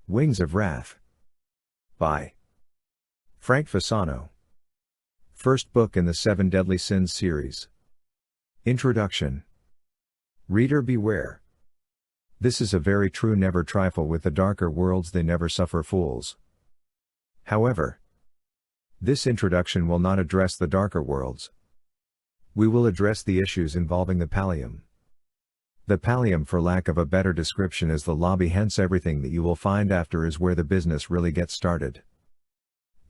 Wings of Wrath. By Frank Fasano. First book in the Seven Deadly Sins series. Introduction. Reader beware. This is a very true, never trifle with the darker worlds, they never suffer fools. However, this introduction will not address the darker worlds. We will address the issues involving the pallium. The pallium, for lack of a better description, is the lobby, hence everything that you will find after is where the business really gets started.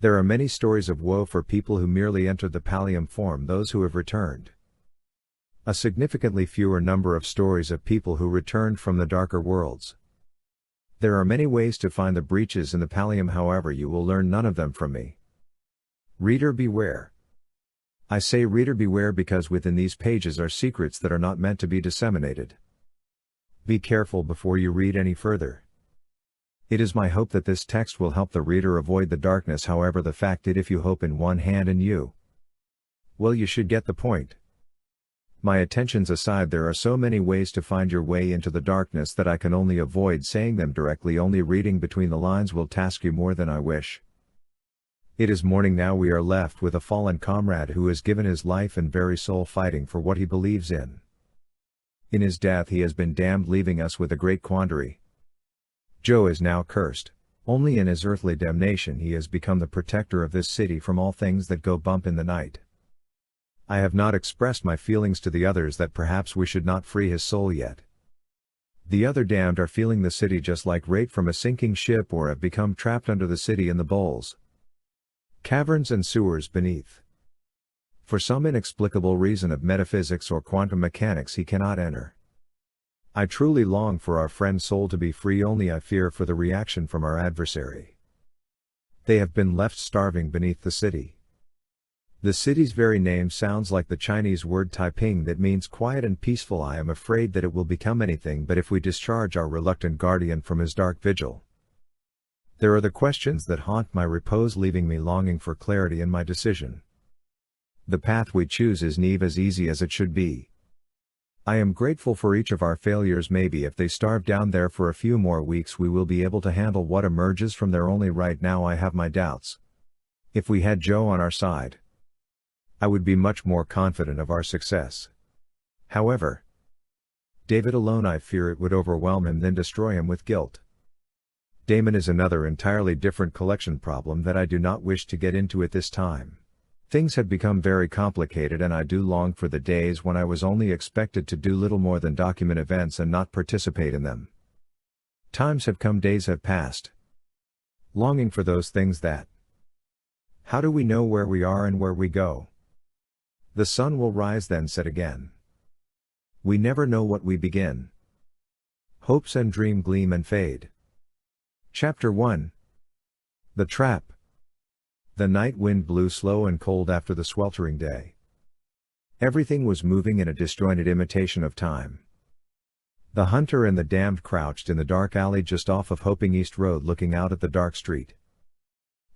There are many stories of woe for people who merely entered the pallium form, those who have returned. A significantly fewer number of stories of people who returned from the darker worlds. There are many ways to find the breaches in the pallium, however you will learn none of them from me. Reader beware. I say reader beware because within these pages are secrets that are not meant to be disseminated. Be careful before you read any further. It is my hope that this text will help the reader avoid the darkness, however the fact that if you hope in one hand and well, you should get the point. My attentions aside, there are so many ways to find your way into the darkness that I can only avoid saying them directly, only reading between the lines will task you more than I wish. It is morning now, we are left with a fallen comrade who has given his life and very soul fighting for what he believes in. In his death he has been damned, leaving us with a great quandary. Joe is now cursed. Only in his earthly damnation he has become the protector of this city from all things that go bump in the night. I have not expressed my feelings to the others that perhaps we should not free his soul yet. The other damned are feeling the city just like rate from a sinking ship, or have become trapped under the city in the bowls, caverns and sewers beneath. For some inexplicable reason of metaphysics or quantum mechanics he cannot enter. I truly long for our friend's soul to be free, only I fear for the reaction from our adversary. They have been left starving beneath the city. The city's very name sounds like the Chinese word Taiping, that means quiet and peaceful. I am afraid that it will become anything but if we discharge our reluctant guardian from his dark vigil. There are the questions that haunt my repose, leaving me longing for clarity in my decision. The path we choose is never as easy as it should be. I am grateful for each of our failures. Maybe if they starve down there for a few more weeks we will be able to handle what emerges from there, only right now I have my doubts. If we had Joe on our side, I would be much more confident of our success. However, David alone, I fear it would overwhelm him, then destroy him with guilt. Damon is another entirely different collection problem that I do not wish to get into at this time. Things have become very complicated and I do long for the days when I was only expected to do little more than document events and not participate in them. Times have come, days have passed. Longing for those things that. How do we know where we are and where we go? The sun will rise then set again. We never know what we begin. Hopes and dream gleam and fade. Chapter 1. The Trap. The night wind blew slow and cold after the sweltering day. Everything was moving in a disjointed imitation of time. The hunter and the damned crouched in the dark alley just off of Hoping East Road, looking out at the dark street.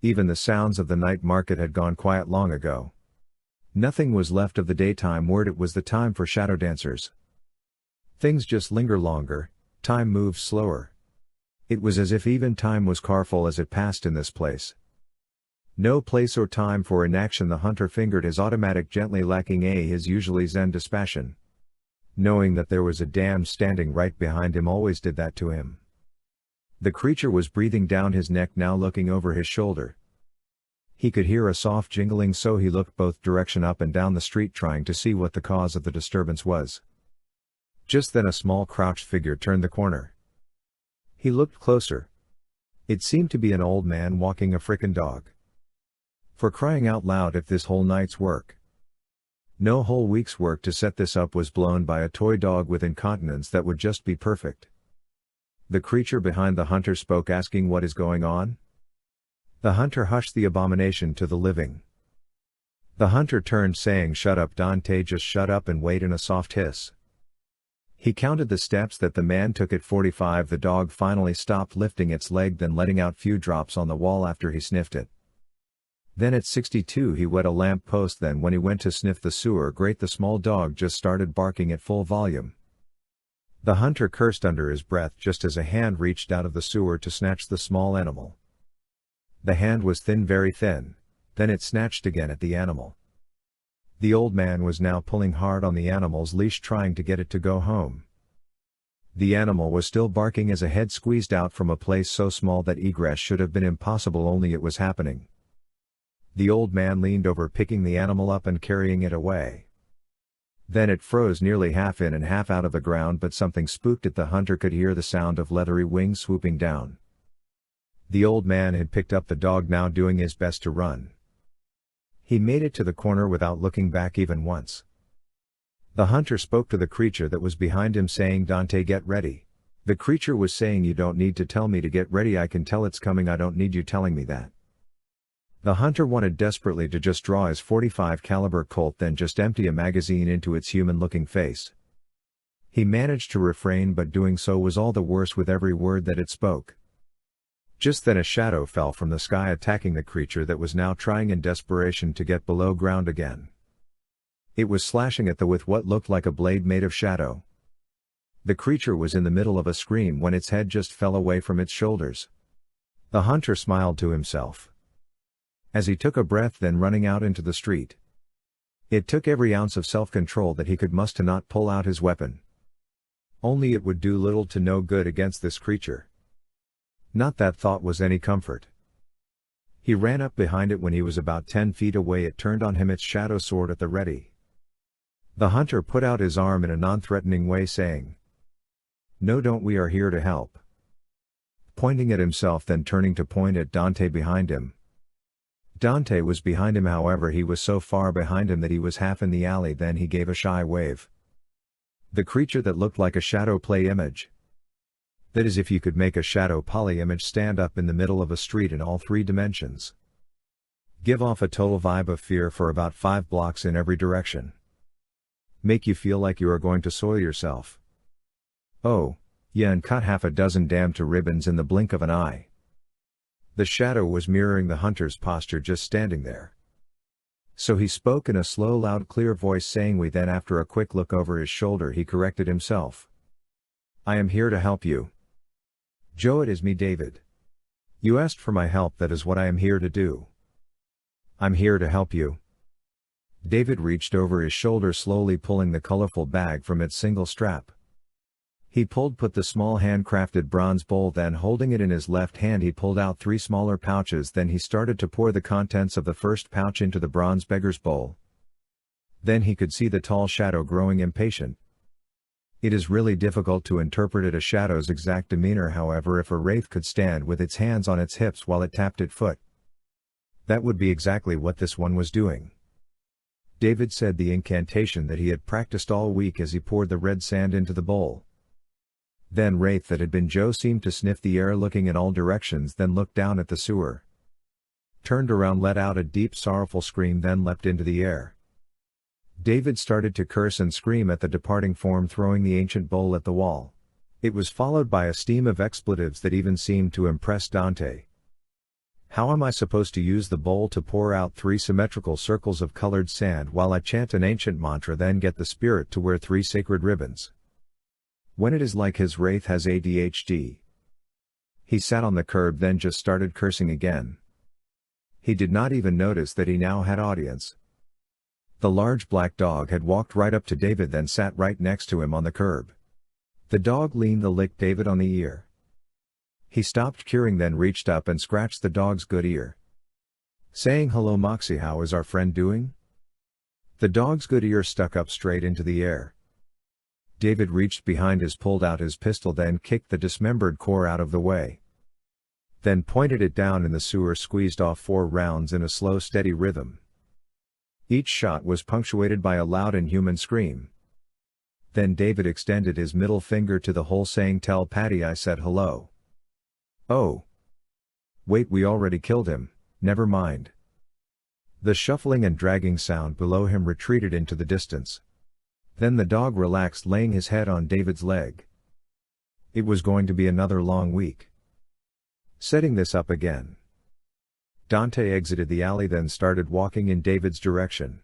Even the sounds of the night market had gone quiet long ago. Nothing was left of the daytime word. It was the time for shadow dancers. Things just linger longer, time moves slower. It was as if even time was carful as it passed in this place. No place or time for inaction. The hunter fingered his automatic gently, lacking his usually zen dispassion. Knowing that there was a damned standing right behind him always did that to him. The creature was breathing down his neck now, looking over his shoulder. He could hear a soft jingling, so he looked both direction up and down the street, trying to see what the cause of the disturbance was. Just then a small crouched figure turned the corner. He looked closer. It seemed to be an old man walking a frickin' dog. For crying out loud, if this whole night's work, no whole week's work to set this up, was blown by a toy dog with incontinence that would just be perfect. The creature behind the hunter spoke, asking what is going on? The hunter hushed the abomination to the living. The hunter turned, saying, "Shut up, Dante, just shut up and wait," in a soft hiss. He counted the steps that the man took. At 45 the dog finally stopped lifting its leg, then letting out few drops on the wall after he sniffed it. Then at 62 he wet a lamp post. Then when he went to sniff the sewer grate the small dog just started barking at full volume. The hunter cursed under his breath just as a hand reached out of the sewer to snatch the small animal. The hand was thin, very thin, then it snatched again at the animal. The old man was now pulling hard on the animal's leash trying to get it to go home. The animal was still barking as a head squeezed out from a place so small that egress should have been impossible, only it was happening. The old man leaned over picking the animal up and carrying it away. Then it froze nearly half in and half out of the ground, but something spooked it. The hunter could hear the sound of leathery wings swooping down. The old man had picked up the dog, now doing his best to run. He made it to the corner without looking back even once. The hunter spoke to the creature that was behind him saying, "Dante, get ready." The creature was saying, "You don't need to tell me to get ready, I can tell it's coming, I don't need you telling me that." The hunter wanted desperately to just draw his .45 caliber Colt, then just empty a magazine into its human-looking face. He managed to refrain, but doing so was all the worse with every word that it spoke. Just then a shadow fell from the sky, attacking the creature that was now trying in desperation to get below ground again. It was slashing at with what looked like a blade made of shadow. The creature was in the middle of a scream when its head just fell away from its shoulders. The hunter smiled to himself as he took a breath, then running out into the street. It took every ounce of self-control that he could muster to not pull out his weapon. Only it would do little to no good against this creature. Not that thought was any comfort. He ran up behind it. When he was about 10 feet away it turned on him, its shadow sword at the ready. The hunter put out his arm in a non-threatening way saying, "No, don't, we are here to help." Pointing at himself, then turning to point at Dante behind him. Dante was behind him, however he was so far behind him that he was half in the alley. Then he gave a shy wave. The creature that looked like a shadow play image. That is, if you could make a shadow poly image stand up in the middle of a street in all 3 dimensions. Give off a total vibe of fear for about 5 blocks in every direction. Make you feel like you are going to soil yourself. Oh, yeah, and cut half a dozen damn to ribbons in the blink of an eye. The shadow was mirroring the hunter's posture, just standing there. So he spoke in a slow, loud, clear voice saying, "We." Then after a quick look over his shoulder he corrected himself. "I am here to help you. Joe, it is me, David. You asked for my help, that is what I am here to do. I'm here to help you." David reached over his shoulder, slowly pulling the colorful bag from its single strap. He put the small handcrafted bronze bowl, then holding it in his left hand he pulled out 3 smaller pouches. Then he started to pour the contents of the first pouch into the bronze beggar's bowl. Then he could see the tall shadow growing impatient. It is really difficult to interpret a shadow's exact demeanor, however if a wraith could stand with its hands on its hips while it tapped its foot, that would be exactly what this one was doing. David said the incantation that he had practiced all week as he poured the red sand into the bowl. Then wraith that had been Joe seemed to sniff the air, looking in all directions, then looked down at the sewer. Turned around, let out a deep sorrowful scream, then leapt into the air. David started to curse and scream at the departing form, throwing the ancient bowl at the wall. It was followed by a stream of expletives that even seemed to impress Dante. How am I supposed to use the bowl to pour out 3 symmetrical circles of colored sand while I chant an ancient mantra, then get the spirit to wear 3 sacred ribbons? When it is like his wraith has ADHD. He sat on the curb, then just started cursing again. He did not even notice that he now had audience. The large black dog had walked right up to David, then sat right next to him on the curb. The dog leaned to lick David on the ear. He stopped curing, then reached up and scratched the dog's good ear, saying, "Hello Moxie, how is our friend doing?" The dog's good ear stuck up straight into the air. David reached behind pulled out his pistol, then kicked the dismembered core out of the way. Then pointed it down in the sewer, squeezed off 4 rounds in a slow, steady rhythm. Each shot was punctuated by a loud inhuman scream. Then David extended his middle finger to the hole, saying, "Tell Patty I said hello." "Oh. Wait, we already killed him, never mind." The shuffling and dragging sound below him retreated into the distance. Then the dog relaxed, laying his head on David's leg. It was going to be another long week. Setting this up again. Dante exited the alley, then started walking in David's direction.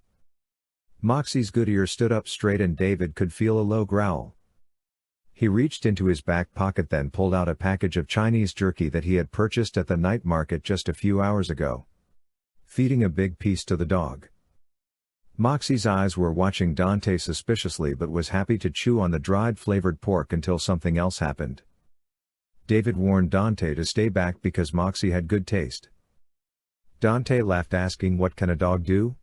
Moxie's good ear stood up straight and David could feel a low growl. He reached into his back pocket, then pulled out a package of Chinese jerky that he had purchased at the night market just a few hours ago, feeding a big piece to the dog. Moxie's eyes were watching Dante suspiciously but was happy to chew on the dried flavored pork until something else happened. David warned Dante to stay back because Moxie had good taste. Dante laughed, asking, "What can a dog do?"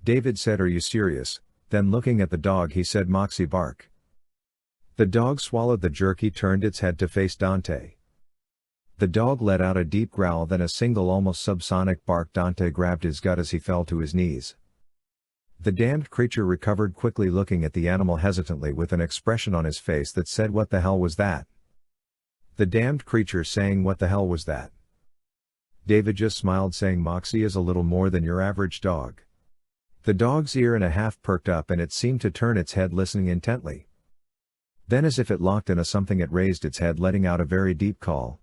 David said, "Are you serious?" Then looking at the dog he said, "Moxie, bark." The dog swallowed the jerky, turned its head to face Dante. The dog let out a deep growl, then a single almost subsonic bark. Dante grabbed his gut as he fell to his knees. The damned creature recovered quickly, looking at the animal hesitantly with an expression on his face that said, "What the hell was that?" The damned creature saying, "What the hell was that?" David just smiled, saying, "Moxie is a little more than your average dog." The dog's ear and a half perked up and it seemed to turn its head, listening intently. Then, as if it locked into something, it raised its head, letting out a very deep call.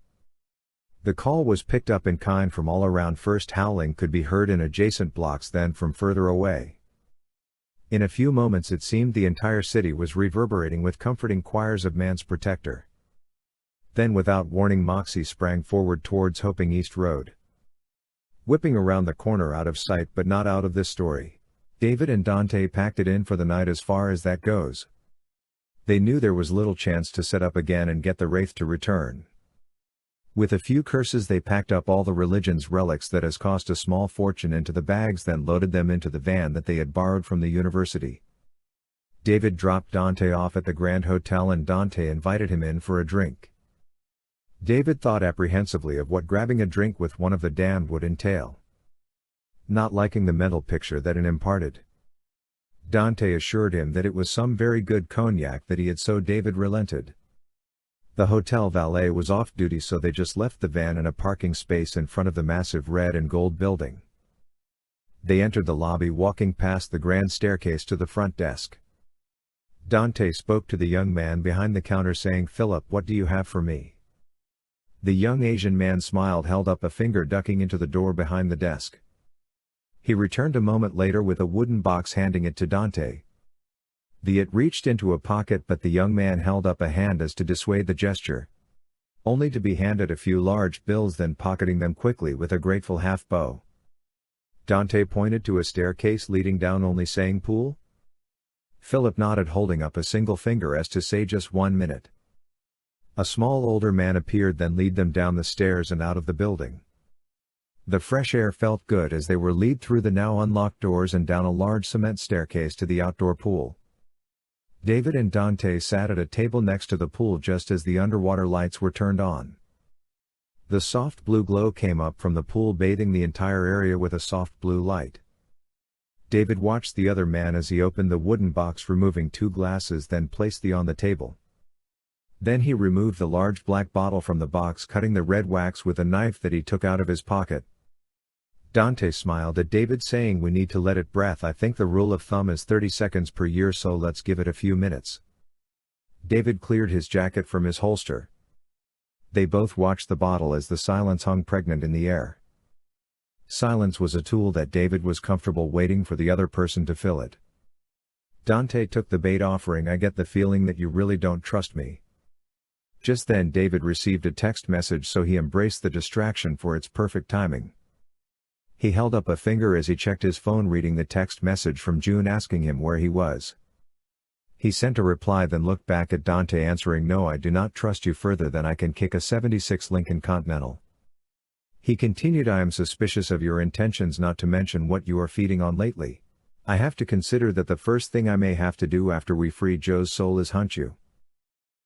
The call was picked up in kind from all around. First howling could be heard in adjacent blocks, then from further away. In a few moments it seemed the entire city was reverberating with comforting choirs of man's protector. Then without warning Moxie sprang forward towards Hoping East Road. Whipping around the corner, out of sight but not out of this story, David and Dante packed it in for the night as far as that goes. They knew there was little chance to set up again and get the Wraith to return. With a few curses they packed up all the religion's relics that has cost a small fortune into the bags, then loaded them into the van that they had borrowed from the university. David dropped Dante off at the Grand Hotel and Dante invited him in for a drink. David thought apprehensively of what grabbing a drink with one of the damned would entail. Not liking the mental picture that it imparted, Dante assured him that it was some very good cognac that he had, so David relented. The hotel valet was off duty, so they just left the van in a parking space in front of the massive red and gold building. They entered the lobby, walking past the grand staircase to the front desk. Dante spoke to the young man behind the counter, saying, "Philip, what do you have for me?" The young Asian man smiled, held up a finger, ducking into the door behind the desk. He returned a moment later with a wooden box, handing it to Dante. It reached into a pocket, but the young man held up a hand as to dissuade the gesture, only to be handed a few large bills, then pocketing them quickly with a grateful half bow. Dante pointed to a staircase leading down, only saying, "Pool?" Philip nodded, holding up a single finger as to say, "Just 1 minute." A small older man appeared, then led them down the stairs and out of the building. The fresh air felt good as they were led through the now unlocked doors and down a large cement staircase to the outdoor pool. David and Dante sat at a table next to the pool just as the underwater lights were turned on. The soft blue glow came up from the pool, bathing the entire area with a soft blue light. David watched the other man as he opened the wooden box, removing 2 glasses, then placed them on the table. Then he removed the large black bottle from the box, cutting the red wax with a knife that he took out of his pocket. Dante smiled at David, saying, "We need to let it breathe. I think the rule of thumb is 30 seconds per year, so let's give it a few minutes." David cleared his jacket from his holster. They both watched the bottle as the silence hung pregnant in the air. Silence was a tool that David was comfortable waiting for the other person to fill it. Dante took the bait, offering, "I get the feeling that you really don't trust me." Just then David received a text message, so he embraced the distraction for its perfect timing. He held up a finger as he checked his phone, reading the text message from June asking him where he was. He sent a reply, then looked back at Dante, answering, "No, I do not trust you further than I can kick a '76 Lincoln Continental." He continued, "I am suspicious of your intentions, not to mention what you are feeding on lately. I have to consider that the first thing I may have to do after we free Joe's soul is hunt you.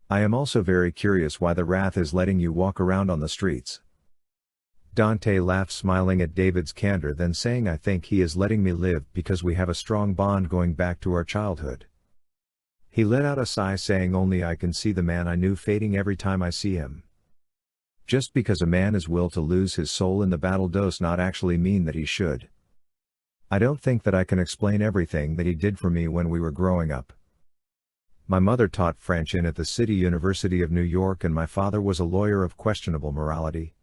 I am also very curious why the Wrath is letting you walk around on the streets." Dante laughed, smiling at David's candor, then saying, "I think he is letting me live because we have a strong bond going back to our childhood." He let out a sigh, saying, "Only I can see the man I knew fading every time I see him." Just because a man is willed to lose his soul in the battle does not actually mean that he should. I don't think that I can explain everything that he did for me when we were growing up. My mother taught French at the City University of New York, and my father was a lawyer of questionable morality.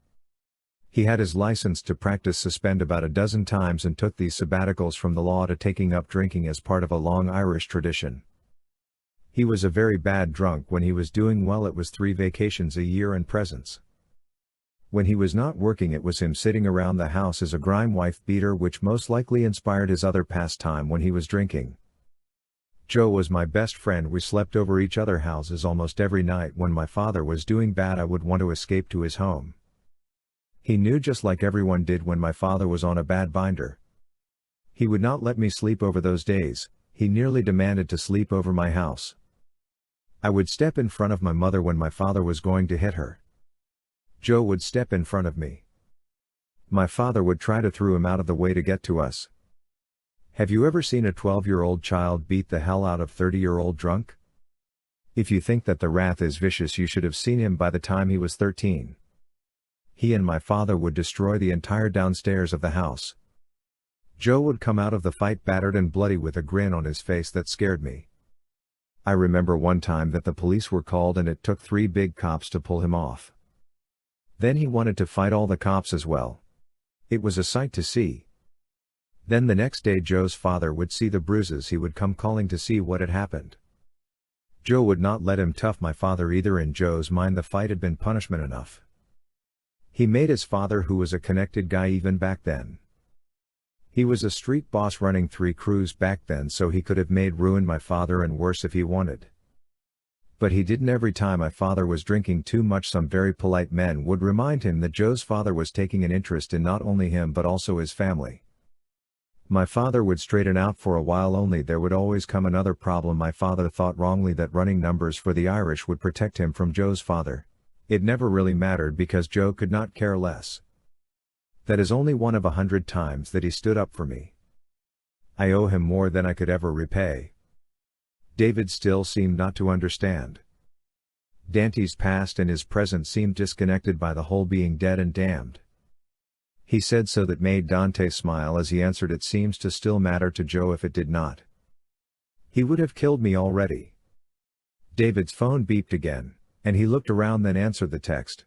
He had his license to practice suspend about a dozen times and took these sabbaticals from the law to taking up drinking as part of a long Irish tradition. He was a very bad drunk. When he was doing well, it was 3 vacations a year and presents. When he was not working, it was him sitting around the house as a grime wife beater, which most likely inspired his other pastime when he was drinking. Joe was my best friend. We slept over each other's houses almost every night. When my father was doing bad, I would want to escape to his home. He knew, just like everyone did when my father was on a bad binder. He would not let me sleep over those days. He nearly demanded to sleep over my house. I would step in front of my mother when my father was going to hit her. Joe would step in front of me. My father would try to throw him out of the way to get to us. Have you ever seen a 12-year-old child beat the hell out of a 30-year-old drunk? If you think that the wrath is vicious, you should have seen him by the time he was 13. He and my father would destroy the entire downstairs of the house. Joe would come out of the fight battered and bloody with a grin on his face that scared me. I remember one time that the police were called and it took 3 big cops to pull him off. Then he wanted to fight all the cops as well. It was a sight to see. Then the next day Joe's father would see the bruises. He would come calling to see what had happened. Joe would not let him tough my father either. In Joe's mind, the fight had been punishment enough. He made his father, who was a connected guy even back then. He was a street boss running 3 crews back then, so he could have made ruin my father and worse if he wanted. But he didn't. Every time my father was drinking too much, some very polite men would remind him that Joe's father was taking an interest in not only him but also his family. My father would straighten out for a while, only there would always come another problem. My father thought wrongly that running numbers for the Irish would protect him from Joe's father. It never really mattered because Joe could not care less. That is only one of 100 times that he stood up for me. I owe him more than I could ever repay. David still seemed not to understand. Dante's past and his present seemed disconnected by the whole being dead and damned. He said so that made Dante smile as he answered, "It seems to still matter to Joe. If it did not, he would have killed me already." David's phone beeped again, and he looked around, then answered the text.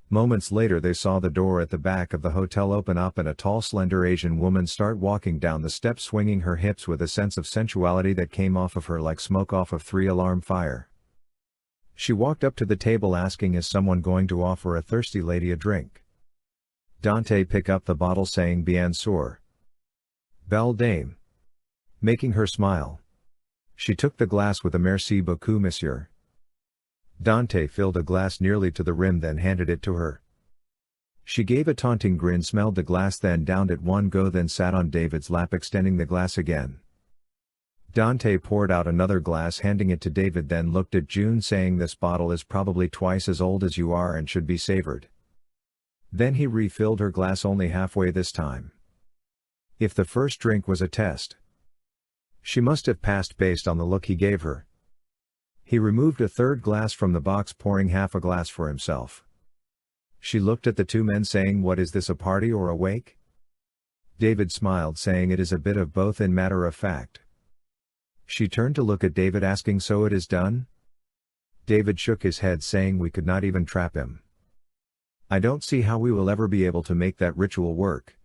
Moments later they saw the door at the back of the hotel open up and a tall, slender Asian woman start walking down the steps, swinging her hips with a sense of sensuality that came off of her like smoke off of 3-alarm fire. She walked up to the table asking, "Is someone going to offer a thirsty lady a drink?" Dante picked up the bottle saying, "Bien sûr. Belle dame," making her smile. She took the glass with a "Merci beaucoup, monsieur." Dante filled a glass nearly to the rim, then handed it to her. She gave a taunting grin, smelled the glass, then downed at one go, then sat on David's lap extending the glass again. Dante poured out another glass, handing it to David, then looked at June saying, "This bottle is probably twice as old as you are and should be savored." Then he refilled her glass only halfway this time. If the first drink was a test, she must have passed based on the look he gave her. He removed a third glass from the box, pouring half a glass for himself. She looked at the 2 men saying, "What is this, a party or a wake?" David smiled saying, "It is a bit of both, in matter of fact." She turned to look at David asking, "So it is done?" David shook his head saying, "We could not even trap him. I don't see how we will ever be able to make that ritual work.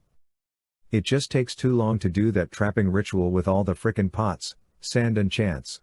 It just takes too long to do that trapping ritual with all the frickin' pots, sand and chants."